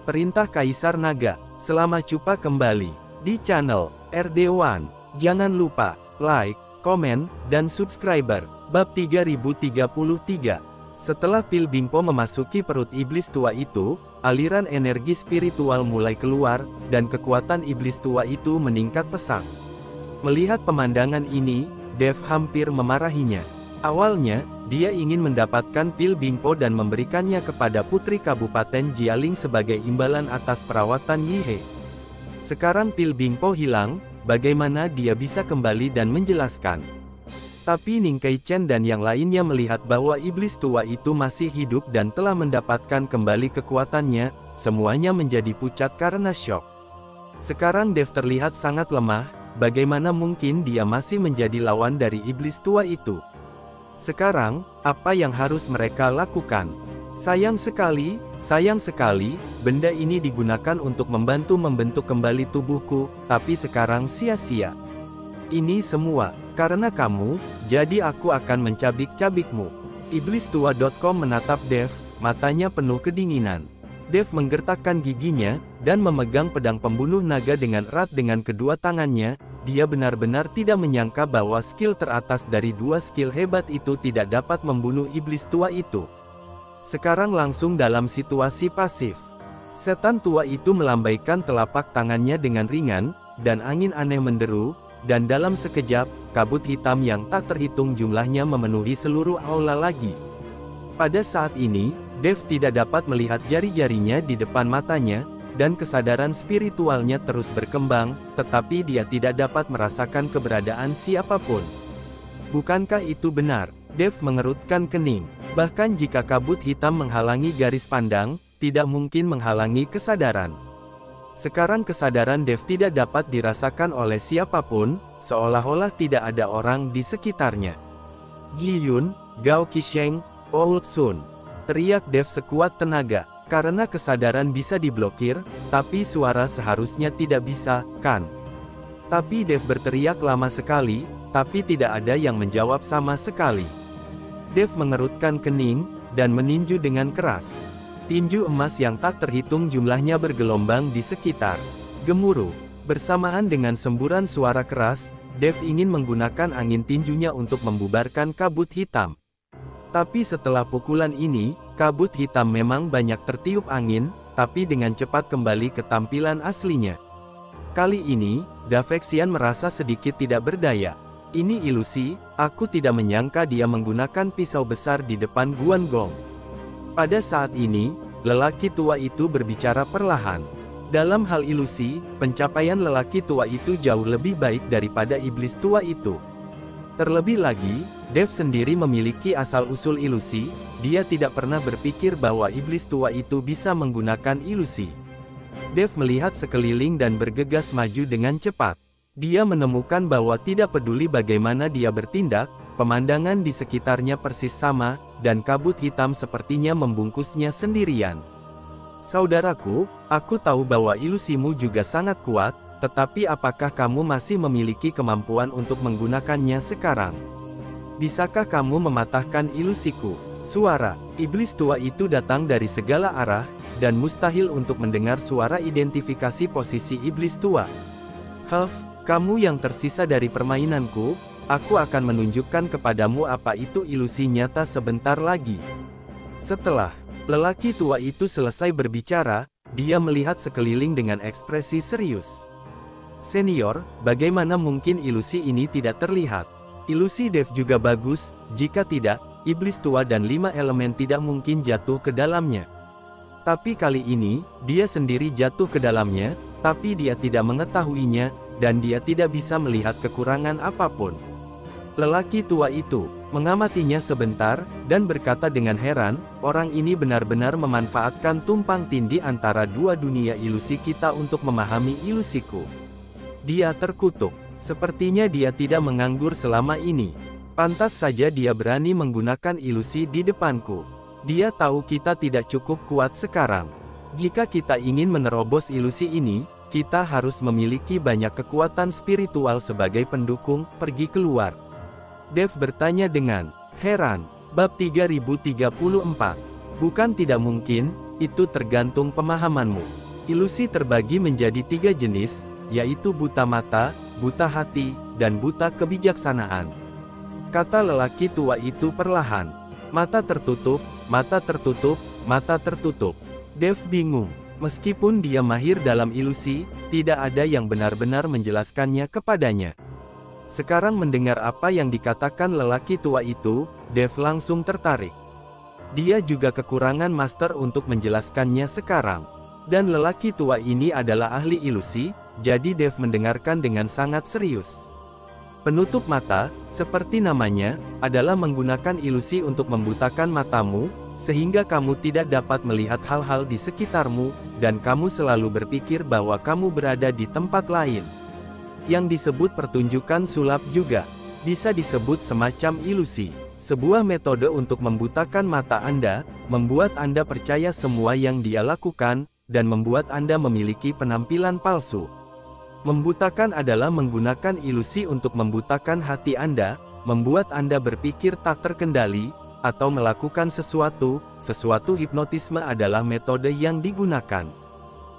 Perintah Kaisar Naga. Selamat jumpa kembali di channel RD1. Jangan lupa like, komen, dan subscriber. Bab 3033. Setelah pil Bingpo memasuki perut iblis tua itu, aliran energi spiritual mulai keluar, dan kekuatan iblis tua itu meningkat pesat. Melihat pemandangan ini, Dev hampir memarahinya. Awalnya, dia ingin mendapatkan pil Bingpo dan memberikannya kepada putri Kabupaten Jialing sebagai imbalan atas perawatan Yihe. Sekarang pil Bingpo hilang, bagaimana dia bisa kembali dan menjelaskan? Tapi Ning Kaichen dan yang lainnya melihat bahwa iblis tua itu masih hidup dan telah mendapatkan kembali kekuatannya, semuanya menjadi pucat karena syok. Sekarang Dev terlihat sangat lemah, bagaimana mungkin dia masih menjadi lawan dari iblis tua itu? Sekarang, apa yang harus mereka lakukan? Sayang sekali, benda ini digunakan untuk membantu membentuk kembali tubuhku, tapi sekarang sia-sia. Ini semua karena kamu, jadi aku akan mencabik-cabikmu. Iblistua.com menatap Dev, matanya penuh kedinginan. Dev menggertakkan giginya, dan memegang pedang pembunuh naga dengan erat dengan kedua tangannya. Dia benar-benar tidak menyangka bahwa skill teratas dari dua skill hebat itu tidak dapat membunuh iblis tua itu. Sekarang langsung dalam situasi pasif. Setan tua itu melambaikan telapak tangannya dengan ringan, dan angin aneh menderu, dan dalam sekejap, kabut hitam yang tak terhitung jumlahnya memenuhi seluruh aula lagi. Pada saat ini, Dev tidak dapat melihat jari-jarinya di depan matanya, dan kesadaran spiritualnya terus berkembang, tetapi dia tidak dapat merasakan keberadaan siapapun. Bukankah itu benar? Dev mengerutkan kening. Bahkan jika kabut hitam menghalangi garis pandang, tidak mungkin menghalangi kesadaran. Sekarang kesadaran Dev tidak dapat dirasakan oleh siapapun, seolah-olah tidak ada orang di sekitarnya. Ji Yun, Gao Qisheng, Old Sun. Teriak Dev sekuat tenaga. Karena kesadaran bisa diblokir, tapi suara seharusnya tidak bisa, kan? Tapi Dev berteriak lama sekali, tapi tidak ada yang menjawab sama sekali. Dev mengerutkan kening, dan meninju dengan keras. Tinju emas yang tak terhitung jumlahnya bergelombang di sekitar. Gemuruh. Bersamaan dengan semburan suara keras, Dev ingin menggunakan angin tinjunya untuk membubarkan kabut hitam. Tapi setelah pukulan ini, kabut hitam memang banyak tertiup angin, tapi dengan cepat kembali ke tampilan aslinya. Kali ini, Davexian merasa sedikit tidak berdaya. Ini ilusi, aku tidak menyangka dia menggunakan pisau besar di depan Guan Gong. Pada saat ini, lelaki tua itu berbicara perlahan. Dalam hal ilusi, pencapaian lelaki tua itu jauh lebih baik daripada iblis tua itu. Terlebih lagi, Dev sendiri memiliki asal-usul ilusi, dia tidak pernah berpikir bahwa iblis tua itu bisa menggunakan ilusi. Dev melihat sekeliling dan bergegas maju dengan cepat. Dia menemukan bahwa tidak peduli bagaimana dia bertindak, pemandangan di sekitarnya persis sama, dan kabut hitam sepertinya membungkusnya sendirian. Saudaraku, aku tahu bahwa ilusimu juga sangat kuat, tetapi apakah kamu masih memiliki kemampuan untuk menggunakannya sekarang? Bisakah kamu mematahkan ilusiku? Suara iblis tua itu datang dari segala arah, dan mustahil untuk mendengar suara identifikasi posisi iblis tua. Kamu yang tersisa dari permainanku, aku akan menunjukkan kepadamu apa itu ilusi nyata sebentar lagi. Setelah lelaki tua itu selesai berbicara, dia melihat sekeliling dengan ekspresi serius. Senior, bagaimana mungkin ilusi ini tidak terlihat? Ilusi Dev juga bagus, jika tidak, iblis tua dan 5 elemen tidak mungkin jatuh ke dalamnya. Tapi kali ini, dia sendiri jatuh ke dalamnya, tapi dia tidak mengetahuinya, dan dia tidak bisa melihat kekurangan apapun. Lelaki tua itu mengamatinya sebentar, dan berkata dengan heran, orang ini benar-benar memanfaatkan tumpang tindih antara dua dunia ilusi kita untuk memahami ilusiku. Dia terkutuk. Sepertinya dia tidak menganggur selama ini. Pantas saja dia berani menggunakan ilusi di depanku. Dia tahu kita tidak cukup kuat sekarang. Jika kita ingin menerobos ilusi ini, kita harus memiliki banyak kekuatan spiritual sebagai pendukung. Pergi keluar. Dev bertanya dengan heran. Bab 3034. Bukan tidak mungkin, itu tergantung pemahamanmu. Ilusi terbagi menjadi 3 jenis, yaitu buta mata, buta hati, dan buta kebijaksanaan. Kata lelaki tua itu perlahan. Mata tertutup, mata tertutup, mata tertutup. Dev bingung. Meskipun dia mahir dalam ilusi, tidak ada yang benar-benar menjelaskannya kepadanya. Sekarang mendengar apa yang dikatakan lelaki tua itu, Dev langsung tertarik. Dia juga kekurangan master untuk menjelaskannya sekarang. Dan lelaki tua ini adalah ahli ilusi, jadi Dev mendengarkan dengan sangat serius. Penutup mata, seperti namanya, adalah menggunakan ilusi untuk membutakan matamu, sehingga kamu tidak dapat melihat hal-hal di sekitarmu, dan kamu selalu berpikir bahwa kamu berada di tempat lain. Yang disebut pertunjukan sulap juga bisa disebut semacam ilusi. Sebuah metode untuk membutakan mata Anda, membuat Anda percaya semua yang dia lakukan, dan membuat Anda memiliki penampilan palsu. Membutakan adalah menggunakan ilusi untuk membutakan hati Anda, membuat Anda berpikir tak terkendali, atau melakukan sesuatu. Hipnotisme adalah metode yang digunakan.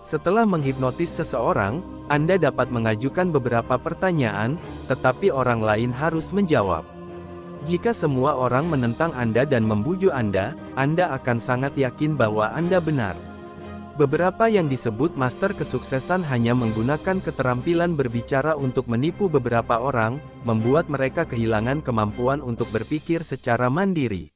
Setelah menghipnotis seseorang, Anda dapat mengajukan beberapa pertanyaan, tetapi orang lain harus menjawab. Jika semua orang menentang Anda dan membujuk Anda akan sangat yakin bahwa Anda benar. Beberapa yang disebut master kesuksesan hanya menggunakan keterampilan berbicara untuk menipu beberapa orang, membuat mereka kehilangan kemampuan untuk berpikir secara mandiri.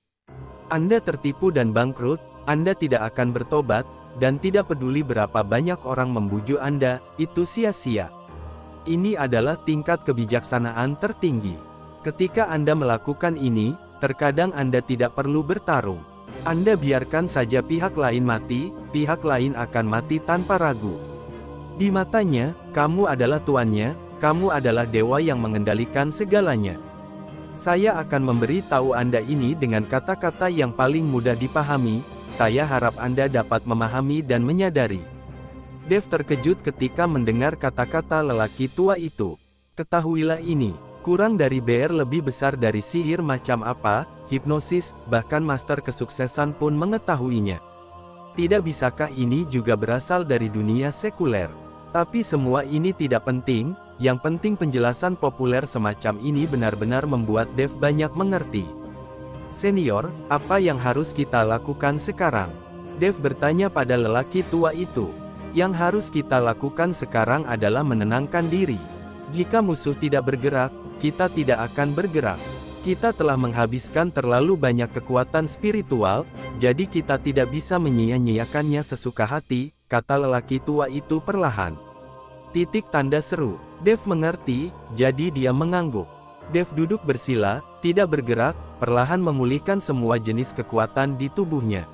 Anda tertipu dan bangkrut, Anda tidak akan bertobat, dan tidak peduli berapa banyak orang membujuk Anda, itu sia-sia. Ini adalah tingkat kebijaksanaan tertinggi. Ketika Anda melakukan ini, terkadang Anda tidak perlu bertarung. Anda biarkan saja pihak lain mati, pihak lain akan mati tanpa ragu. Di matanya, kamu adalah tuannya, kamu adalah dewa yang mengendalikan segalanya. Saya akan memberi tahu Anda ini dengan kata-kata yang paling mudah dipahami, saya harap Anda dapat memahami dan menyadari. Dev terkejut ketika mendengar kata-kata lelaki tua itu. Ketahuilah ini. Kurang dari BR lebih besar dari sihir macam apa, hipnosis, bahkan master kesuksesan pun mengetahuinya. Tidak bisakah ini juga berasal dari dunia sekuler? Tapi semua ini tidak penting, yang penting penjelasan populer semacam ini benar-benar membuat Dev banyak mengerti. Senior, apa yang harus kita lakukan sekarang? Dev bertanya pada lelaki tua itu. Yang harus kita lakukan sekarang adalah menenangkan diri. Jika musuh tidak bergerak, kita tidak akan bergerak. Kita telah menghabiskan terlalu banyak kekuatan spiritual, jadi kita tidak bisa menyia-nyiakannya sesuka hati, kata lelaki tua itu perlahan. Tanda seru. Dev mengerti, jadi dia mengangguk. Dev duduk bersila, tidak bergerak, perlahan memulihkan semua jenis kekuatan di tubuhnya.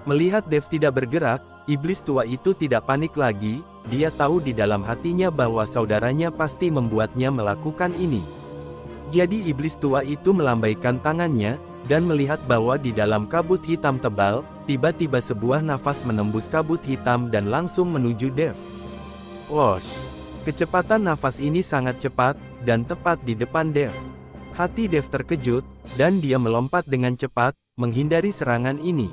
Melihat Dev tidak bergerak, iblis tua itu tidak panik lagi, dia tahu di dalam hatinya bahwa saudaranya pasti membuatnya melakukan ini. Jadi iblis tua itu melambaikan tangannya, dan melihat bahwa di dalam kabut hitam tebal, tiba-tiba sebuah nafas menembus kabut hitam dan langsung menuju Dev. Wosh! Kecepatan nafas ini sangat cepat, dan tepat di depan Dev. Hati Dev terkejut, dan dia melompat dengan cepat, menghindari serangan ini.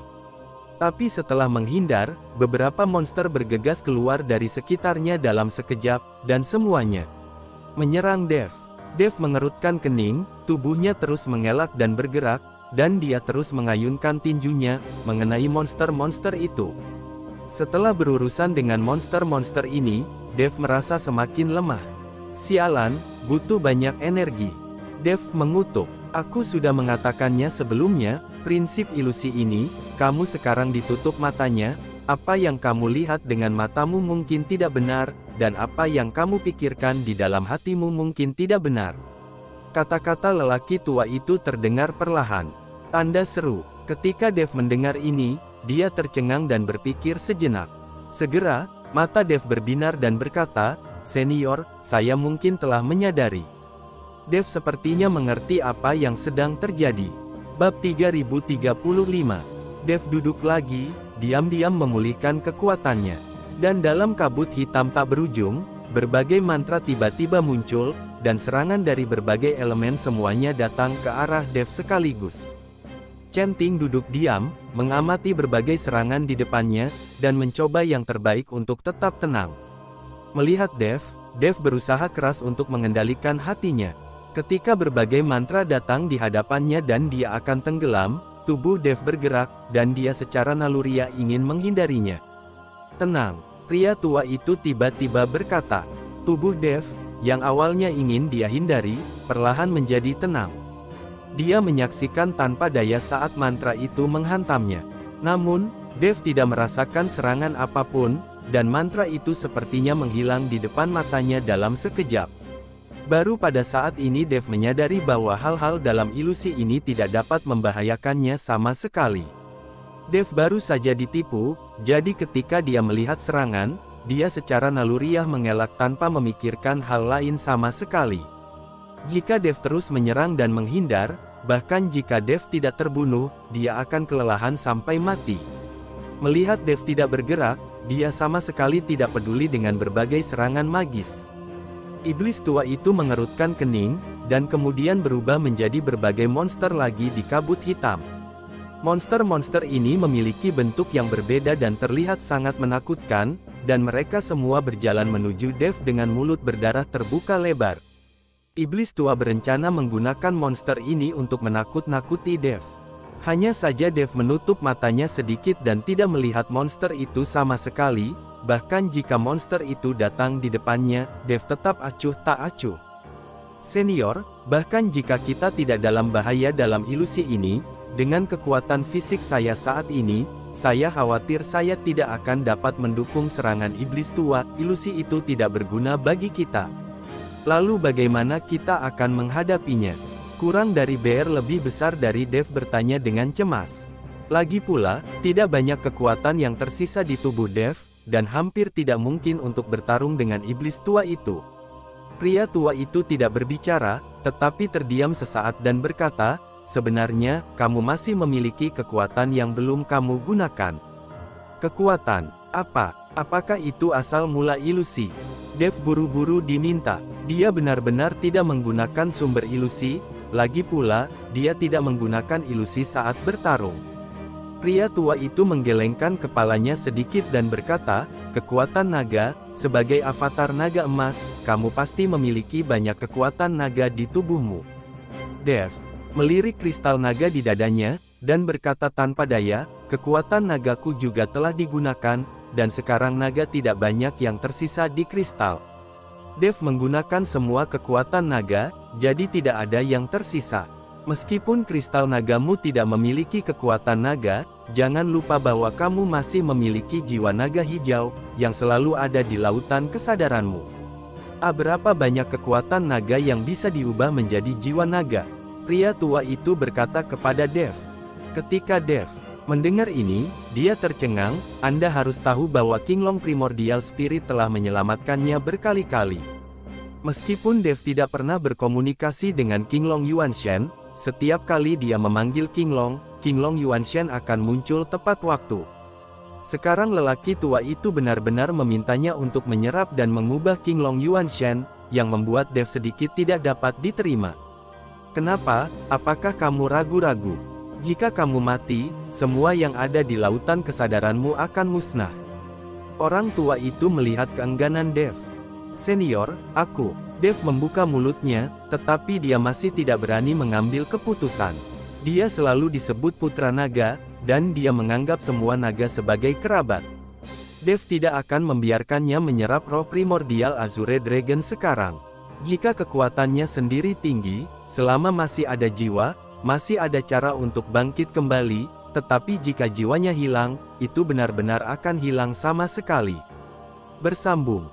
Tapi setelah menghindar, beberapa monster bergegas keluar dari sekitarnya dalam sekejap, dan semuanya menyerang Dev. Dev mengerutkan kening, tubuhnya terus mengelak dan bergerak, dan dia terus mengayunkan tinjunya, mengenai monster-monster itu. Setelah berurusan dengan monster-monster ini, Dev merasa semakin lemah. Sialan, butuh banyak energi. Dev mengutuk. Aku sudah mengatakannya sebelumnya, prinsip ilusi ini, kamu sekarang ditutup matanya, apa yang kamu lihat dengan matamu mungkin tidak benar, dan apa yang kamu pikirkan di dalam hatimu mungkin tidak benar. Kata-kata lelaki tua itu terdengar perlahan. Tanda seru. Ketika Dev mendengar ini, dia tercengang dan berpikir sejenak. Segera, mata Dev berbinar dan berkata, "Senior, saya mungkin telah menyadari." Dev sepertinya mengerti apa yang sedang terjadi. Bab 3035. Dev duduk lagi, diam-diam memulihkan kekuatannya. Dan dalam kabut hitam tak berujung, berbagai mantra tiba-tiba muncul, dan serangan dari berbagai elemen semuanya datang ke arah Dev sekaligus. Chen Ting duduk diam, mengamati berbagai serangan di depannya, dan mencoba yang terbaik untuk tetap tenang. Melihat Dev berusaha keras untuk mengendalikan hatinya. Ketika berbagai mantra datang di hadapannya dan dia akan tenggelam, tubuh Dev bergerak, dan dia secara naluriah ingin menghindarinya. "Tenang," pria tua itu tiba-tiba berkata. Tubuh Dev, yang awalnya ingin dia hindari, perlahan menjadi tenang. Dia menyaksikan tanpa daya saat mantra itu menghantamnya. Namun, Dev tidak merasakan serangan apapun, dan mantra itu sepertinya menghilang di depan matanya dalam sekejap. Baru pada saat ini Dev menyadari bahwa hal-hal dalam ilusi ini tidak dapat membahayakannya sama sekali. Dev baru saja ditipu, jadi ketika dia melihat serangan, dia secara naluriah mengelak tanpa memikirkan hal lain sama sekali. Jika Dev terus menyerang dan menghindar, bahkan jika Dev tidak terbunuh, dia akan kelelahan sampai mati. Melihat Dev tidak bergerak, dia sama sekali tidak peduli dengan berbagai serangan magis. Iblis tua itu mengerutkan kening, dan kemudian berubah menjadi berbagai monster lagi di kabut hitam. Monster-monster ini memiliki bentuk yang berbeda dan terlihat sangat menakutkan, dan mereka semua berjalan menuju Dev dengan mulut berdarah terbuka lebar. Iblis tua berencana menggunakan monster ini untuk menakut-nakuti Dev. Hanya saja Dev menutup matanya sedikit dan tidak melihat monster itu sama sekali, bahkan jika monster itu datang di depannya, Dev tetap acuh tak acuh. "Senior, bahkan jika kita tidak dalam bahaya dalam ilusi ini, dengan kekuatan fisik saya saat ini, saya khawatir saya tidak akan dapat mendukung serangan iblis tua. Ilusi itu tidak berguna bagi kita. Lalu bagaimana kita akan menghadapinya?" Kurang dari BR lebih besar dari Dev bertanya dengan cemas. Lagi pula, tidak banyak kekuatan yang tersisa di tubuh Dev, dan hampir tidak mungkin untuk bertarung dengan iblis tua itu. Pria tua itu tidak berbicara, tetapi terdiam sesaat dan berkata, "Sebenarnya, kamu masih memiliki kekuatan yang belum kamu gunakan." "Kekuatan apa? Apakah itu asal mula ilusi?" Dev buru-buru diminta. Dia benar-benar tidak menggunakan sumber ilusi, lagi pula, dia tidak menggunakan ilusi saat bertarung. Pria tua itu menggelengkan kepalanya sedikit dan berkata, "Kekuatan naga, sebagai avatar naga emas, kamu pasti memiliki banyak kekuatan naga di tubuhmu." Dev melirik kristal naga di dadanya, dan berkata tanpa daya, "Kekuatan nagaku juga telah digunakan, dan sekarang naga tidak banyak yang tersisa di kristal." Dev menggunakan semua kekuatan naga, jadi tidak ada yang tersisa. Meskipun kristal nagamu tidak memiliki kekuatan naga, jangan lupa bahwa kamu masih memiliki jiwa naga hijau, yang selalu ada di lautan kesadaranmu. Berapa banyak kekuatan naga yang bisa diubah menjadi jiwa naga? Pria tua itu berkata kepada Dev. Ketika Dev mendengar ini, dia tercengang. "Anda harus tahu bahwa Qinglong Primordial Spirit telah menyelamatkannya berkali-kali." Meskipun Dev tidak pernah berkomunikasi dengan Qinglong Yuanshan, setiap kali dia memanggil Qinglong Yuanshan akan muncul tepat waktu. Sekarang lelaki tua itu benar-benar memintanya untuk menyerap dan mengubah Qinglong Yuanshan, yang membuat Dev sedikit tidak dapat diterima. "Kenapa? Apakah kamu ragu-ragu? Jika kamu mati, semua yang ada di lautan kesadaranmu akan musnah." Orang tua itu melihat keengganan Dev. "Senior, aku..." Dev membuka mulutnya, tetapi dia masih tidak berani mengambil keputusan. Dia selalu disebut Putra Naga, dan dia menganggap semua naga sebagai kerabat. Dev tidak akan membiarkannya menyerap roh primordial Azure Dragon sekarang. Jika kekuatannya sendiri tinggi, selama masih ada jiwa, masih ada cara untuk bangkit kembali, tetapi jika jiwanya hilang, itu benar-benar akan hilang sama sekali. Bersambung.